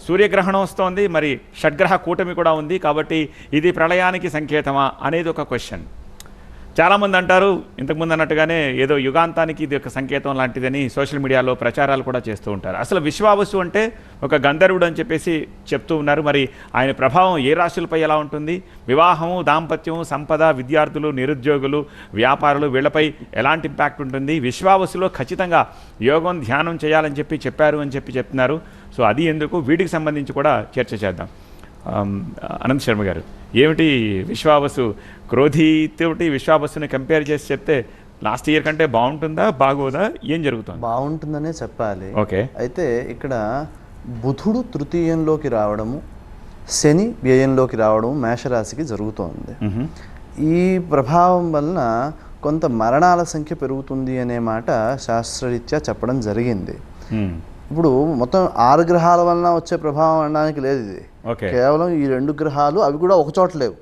సూర్యగ్రహణం వస్తోంది, మరి షడ్గ్రహ కూటమి కూడా ఉంది, కాబట్టి ఇది ప్రళయానికి సంకేతమా అనేది ఒక క్వశ్చన్. చాలామంది అంటారు ఇంతకుముందు అన్నట్టుగానే ఏదో యుగాంతానికి ఇది ఒక సంకేతం లాంటిదని సోషల్ మీడియాలో ప్రచారాలు కూడా చేస్తూ ఉంటారు. అసలు విశ్వావసు అంటే ఒక గంధర్వుడు అని చెప్పేసి చెప్తూ ఉన్నారు. మరి ఆయన ప్రభావం ఏ రాశులపై ఎలా ఉంటుంది, వివాహము, దాంపత్యం, సంపద, విద్యార్థులు, నిరుద్యోగులు, వ్యాపారులు, వీళ్లపై ఎలాంటి ఇంపాక్ట్ ఉంటుంది, విశ్వావసులో ఖచ్చితంగా యోగం ధ్యానం చేయాలని చెప్పారు అని చెప్తున్నారు. సో అది ఎందుకు, వీటికి సంబంధించి కూడా చర్చ చేద్దాం. అనంత్ శర్మ గారు, ఏమిటి విశ్వావసు, క్రోధితోటి విశ్వావసుని కంపేర్ చేసి చెప్తే లాస్ట్ ఇయర్ కంటే బాగుంటుందా బాగోదా, ఏం జరుగుతుంది? బాగుంటుందనే చెప్పాలి. ఓకే. అయితే ఇక్కడ బుధుడు తృతీయంలోకి రావడము, శని వ్యయంలోకి రావడం మేషరాశికి జరుగుతోంది. ఈ ప్రభావం వలన కొంత మరణాల సంఖ్య పెరుగుతుంది అనే మాట శాస్త్రరీత్యా చెప్పడం జరిగింది. ఇప్పుడు మొత్తం 6 గ్రహాల వలన వచ్చే ప్రభావం అనడానికి లేదు. ఇది కేవలం ఈ 2 గ్రహాలు, అవి కూడా ఒక చోట లేవు.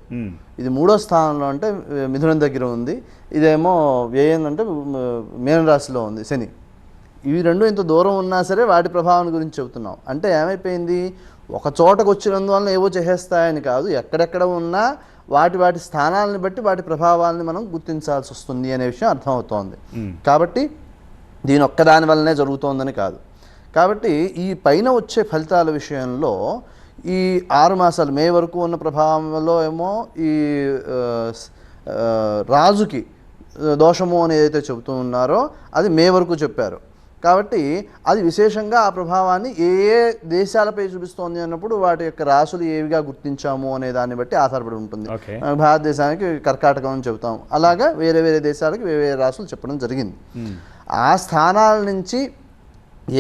ఇది 3వ స్థానంలో అంటే మిథునం దగ్గర ఉంది, ఇదేమో వ్యయం అంటే మీనరాశిలో ఉంది శని. ఇవి 2 ఇంత దూరం ఉన్నా సరే వాటి ప్రభావం గురించి చెబుతున్నాం. అంటే ఏమైపోయింది, ఒక చోటకు వచ్చినందువలన ఏవో చేసేస్తాయని కాదు, ఎక్కడెక్కడ ఉన్నా వాటి స్థానాలను బట్టి వాటి ప్రభావాలని మనం గుర్తించాల్సి వస్తుంది అనే విషయం అర్థమవుతోంది. కాబట్టి దీని ఒక్కదాని వల్లనే జరుగుతోందని కాదు. కాబట్టి ఈ పైన వచ్చే ఫలితాల విషయంలో ఈ 6 మాసాలు మే వరకు ఉన్న ప్రభావంలో ఏమో ఈ రాజుకి దోషము అని ఏదైతే చెబుతూ ఉన్నారో అది మే వరకు చెప్పారు. కాబట్టి అది విశేషంగా ఆ ప్రభావాన్ని ఏ ఏ దేశాలపై చూపిస్తోంది అన్నప్పుడు వాటి యొక్క రాసులు ఏవిగా గుర్తించాము అనే దాన్ని బట్టి ఆధారపడి ఉంటుంది. భారతదేశానికి కర్కాటకం అని చెబుతాం, అలాగా వేరే వేరే దేశాలకు వేరే రాసులు చెప్పడం జరిగింది. ఆ స్థానాల నుంచి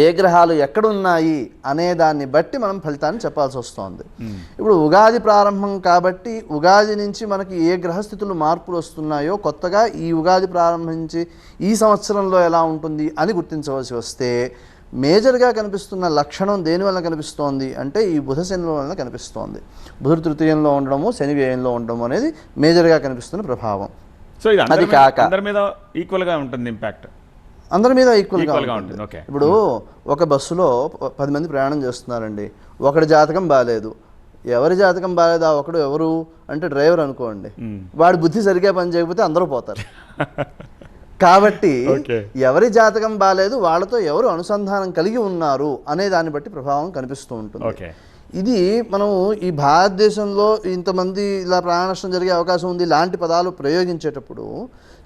ఏ గ్రహాలు ఎక్కడున్నాయి అనే దాన్ని బట్టి మనం ఫలితాన్ని చెప్పాల్సి వస్తుంది. ఇప్పుడు ఉగాది ప్రారంభం కాబట్టి ఉగాది నుంచి మనకి ఏ గ్రహస్థితులు మార్పులు వస్తున్నాయో కొత్తగా ఈ ఉగాది ప్రారంభించి ఈ సంవత్సరంలో ఎలా ఉంటుంది అని గుర్తించవలసి వస్తే మేజర్గా కనిపిస్తున్న లక్షణం దేనివల్ల కనిపిస్తోంది అంటే ఈ బుధ శని వలన కనిపిస్తోంది. బుధుడు తృతీయంలో ఉండడము, శని వ్యయంలో ఉండడము అనేది మేజర్గా కనిపిస్తున్న ప్రభావం. సో ఇది అది కాక అందరి మీద ఈక్వల్గా ఉంటుంది, ఇంపాక్ట్ అందరి మీద ఈక్వల్గా ఉంటుంది. ఇప్పుడు ఒక బస్సులో 10 మంది ప్రయాణం చేస్తున్నారండి, ఒకటి జాతకం బాగాలేదు. ఎవరి జాతకం బాగాలేదు ఆ ఒకడు ఎవరు అంటే డ్రైవర్ అనుకోండి, వాడి బుద్ధి సరిగ్గా పని చేయకపోతే అందరూ పోతారు. కాబట్టి ఎవరి జాతకం బాగాలేదు వాళ్ళతో ఎవరు అనుసంధానం కలిగి ఉన్నారు అనే దాన్ని బట్టి ప్రభావం కనిపిస్తూ ఉంటుంది. ఇది మనం ఈ భారతదేశంలో ఇంతమంది ఇలా ప్రాణ నష్టం జరిగే అవకాశం ఉంది లాంటి పదాలు ప్రయోగించేటప్పుడు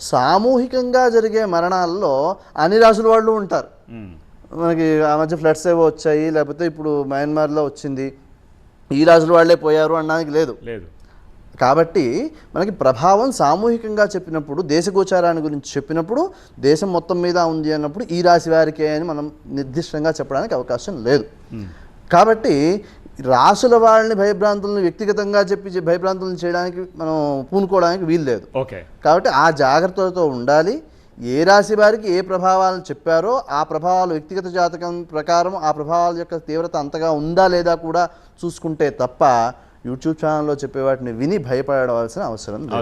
సామూహికంగా జరిగే మరణాల్లో అన్ని రాసుల వాళ్ళు ఉంటారు. మనకి ఆ మధ్య ఫ్లడ్స్ ఏవో వచ్చాయి, లేకపోతే ఇప్పుడు మయన్మార్లో వచ్చింది, ఈ రాసుల వాళ్ళే పోయారు అనడానికి లేదు. కాబట్టి మనకి ప్రభావం సామూహికంగా చెప్పినప్పుడు, దేశగోచారాన్ని గురించి చెప్పినప్పుడు దేశం మొత్తం మీద ఉంది అన్నప్పుడు ఈ రాశి వారికే అని మనం నిర్దిష్టంగా చెప్పడానికి అవకాశం లేదు. కాబట్టి రాసుల వాళ్ళని భయభ్రాంతులను వ్యక్తిగతంగా చెప్పి భయభ్రాంతులను చేయడానికి మనం పూనుకోవడానికి వీలు లేదు. కాబట్టి ఆ జాగ్రత్తలతో ఉండాలి. ఏ రాశి వారికి ఏ ప్రభావాలు చెప్పారో ఆ ప్రభావాలు వ్యక్తిగత జాతకం ప్రకారం ఆ ప్రభావాల యొక్క తీవ్రత అంతగా ఉందా లేదా కూడా చూసుకుంటే తప్ప యూట్యూబ్ ఛానల్లో చెప్పే వాటిని విని భయపడవలసిన అవసరం లేదు.